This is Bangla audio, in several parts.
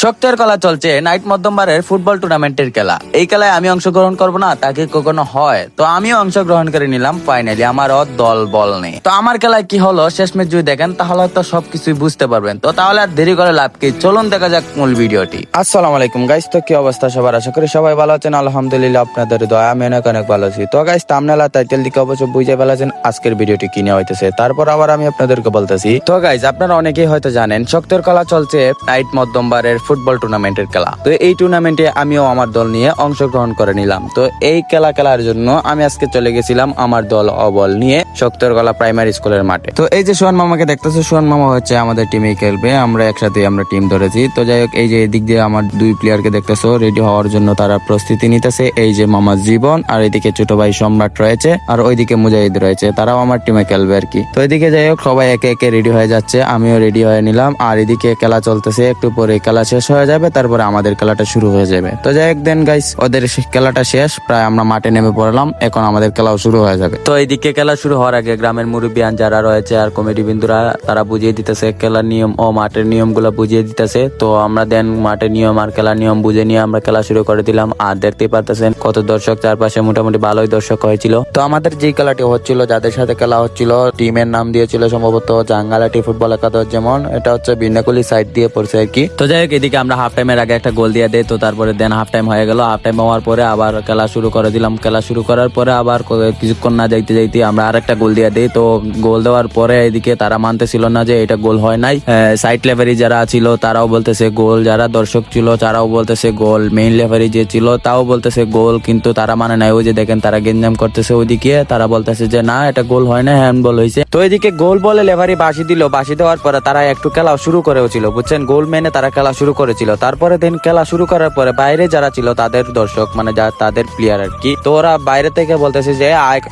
শক্তের খেলা চলছে নাইট মধ্যমবারের ফুটবল টুর্নামেন্টের খেলা। এই খেলায় আমি অংশগ্রহণ করব না তাকে কখনো হয়, তো আমিও অংশগ্রহণ করে নিলাম। ফাইনালি আমারও দল বল নেই। তো আমার খেলায় কি হলো শেষমেশ যদি দেখেন তাহলে তো সবকিছুই বুঝতে পারবেন। তো তাহলে আর দেরি করে লাভ কি, চলুন দেখা যাক মূল ভিডিওটি। আসসালামু আলাইকুম গাইস, তো কি অবস্থা সবার? আশা করি সবাই ভালো আছেন। আলহামদুলিল্লাহ আপনাদের দয়া আমি অনেক ভালো আছি। তো গাইস থাম্বনেল আর টাইটেল দিকে অবশ্যই বুঝে ফেলেছেন আজকের ভিডিওটি কি নিয়ে হইতেছে। তারপর আবার আমি আপনাদেরকে বলতেছি, তো গাইস আপনারা অনেকেই হয়তো জানেন শক্তের খেলা চলছে নাইট মধ্যমবারের ফুটবল টুর্নামেন্টের খেলা। তো এই টুর্নামেন্টে আমিও আমার দল নিয়ে অংশগ্রহণ করে নিলাম। তো এই খেলা খেলার জন্য আমি আজকে চলে গেছিলাম আমার দল অবল নিয়ে শক্তরগলা প্রাইমারি স্কুলের মাঠে। তো এই যে সোহান মামাকে দেখতেছো, সোহান মামা হচ্ছে আমাদের টিমে খেলবে। আমরা একসাথে আমরা টিম ধরেছি। তো যাই হোক, এই যে এদিক দিয়ে আমার দুই প্লেয়ারকে দেখতেছো রেডি হওয়ার জন্য তারা প্রস্তুতি নিতেছে। এই যে মামা জীবন আর এদিকে ছোট ভাই সম্রাট রয়েছে আর ওইদিকে মুজাহিদ রয়েছে, তারাও আমার টিমে খেলবে আর কি। তো এদিকে যাই হোক সবাই একে একে রেডি হয়ে যাচ্ছে, আমিও রেডি হয়ে নিলাম। আর এদিকে খেলা চলতেছে, একটু পরে খেলা শেষ হয়ে যাবে, তারপরে আমাদের খেলাটা শুরু হয়ে যাবে। তো যাই হোক দেন গাইস, ওদের খেলাটা শেষ, প্রায় আমরা মাঠে নেমে পড়লাম। এখন আমাদের খেলাও শুরু হয়ে যাবে। তো এইদিকে খেলা শুরু হওয়ার আগে গ্রামের মুরব্বিয়ান যারা রয়েছে আর কমিটি বিন্দুরা তারা বুঝিয়ে দিতেছে খেলার নিয়ম ও মাঠের নিয়ম গুলা বুঝিয়ে দিতেছে। তো আমরা দেন মাঠের নিয়ম আর খেলার নিয়ম বুঝে নিয়ে আমরা খেলা শুরু করে দিলাম। আর দেখতেই পারতেছেন কত দর্শক, চারপাশে মোটামুটি ভালোই দর্শক হয়েছিল। তো আমাদের যে খেলাটি হচ্ছিল, যাদের সাথে খেলা হচ্ছিল, টিমের নাম দিয়েছিল সম্ভবত জাঙ্গালাটি ফুটবল একাদশ, যেমন এটা হচ্ছে বিন্নাকুলি সাইড দিয়ে পড়ছে আর কি। তো যাই হোক, এদিকে আমরা হাফ টাইমের আগে একটা গোল দিয়ে দেয়। তো তারপরে দেন হাফ টাইম হয়ে গেল। হাফ টাইম হওয়ার পরে আবার খেলা শুরু করে দিলাম। খেলা শুরু করার পরে আবার কিছুক্ষণ না যাইতে যাইতে আমরা আরেকটা গোল দিয়ে দিই। তো গোল দেওয়ার পরে এদিকে তারা মানতেছিল না যে এটা গোল হয় নাই। সাইড লেফারি যারা ছিল তারাও বলতেছে গোল, যারা দর্শক ছিল তারাও বলতেছে গোল, মেইন লেফারি যে ছিল তাও বলতেছে গোল, কিন্তু তারা মানে নাই। ওই যে দেখেন তারা গেঞ্জাম করতেছে, ওইদিকে তারা বলতেছে যে না এটা গোল হয় না, হ্যান্ডবল হয়েছে। তো এদিকে গোল বলে লেফারি বাঁশি দিল। বাঁশি দেওয়ার পরে তারা একটু খেলা শুরু করেছিল, বুঝছেন, গোল মেনে তারা খেলা শুরু করেছিল। তারপরে দিন খেলা শুরু করার পরে বাইরে যারা ছিল তাদের দর্শক মানে তাদের প্লেয়ার আর কি, তো ওরা বাইরে থেকে বলতেছে যে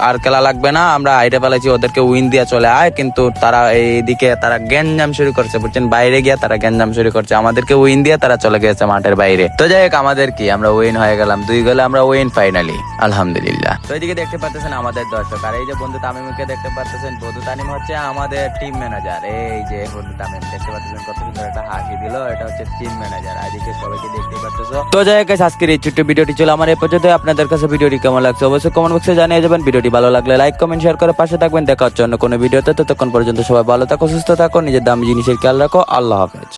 আর খেলা লাগবে না, আমরা আইডে ফেলেছি, ওদেরকে উইন দিয়ে চলে আয়। কিন্তু তারা এইদিকে তারা গ্যাঞ্জাম শুরু করছে, বুঝছেন, বাইরে গিয়ে তারা গ্যাঞ্জাম শুরু করছে, আমাদেরকে উইন দিয়ে তারা চলে গেছে মাঠের বাইরে। তো যাই হোক আমাদের কি, আমরা উইন হয়ে গেলাম 2 গোলে, আমরা উইন ফাইনালি, আলহামদুলিল্লাহ। তো এইদিকে দেখতে পাচ্ছেন আমাদের দর্শক, আর এই যে বন্ধু তামিমকে দেখতে পাচ্ছেন, বন্ধু তামিম হচ্ছে আমাদের টিম ম্যানেজার। এই যে বন্ধু তামিম দেখতে পাচ্ছেন কত সুন্দর একটা হাসি দিল, এটা হচ্ছে টিম ম্যানেজার। আর এদিকে সবাইকে দেখতে পাচ্ছেন। তো যাই হোক আজকের এই ছোট্ট ভিডিওটি ছিল আমার এই পর্যন্ত। আপনাদের কাছে ভিডিওটি কেমন লাগছে অবশ্যই কমেন্ট বক্সে জানিয়ে যাবেন। ভিডিওটি ভালো লাগলে লাইক কমেন্ট শেয়ার করে পাশে থাকবেন। দেখা হচ্ছে অন্য কোনো ভিডিওতে। ততক্ষণ পর্যন্ত সবাই ভালো থাকো, সুস্থ থাকো, নিজের দামি জিনিসের খেয়াল রাখো। আল্লাহ হাফেজ।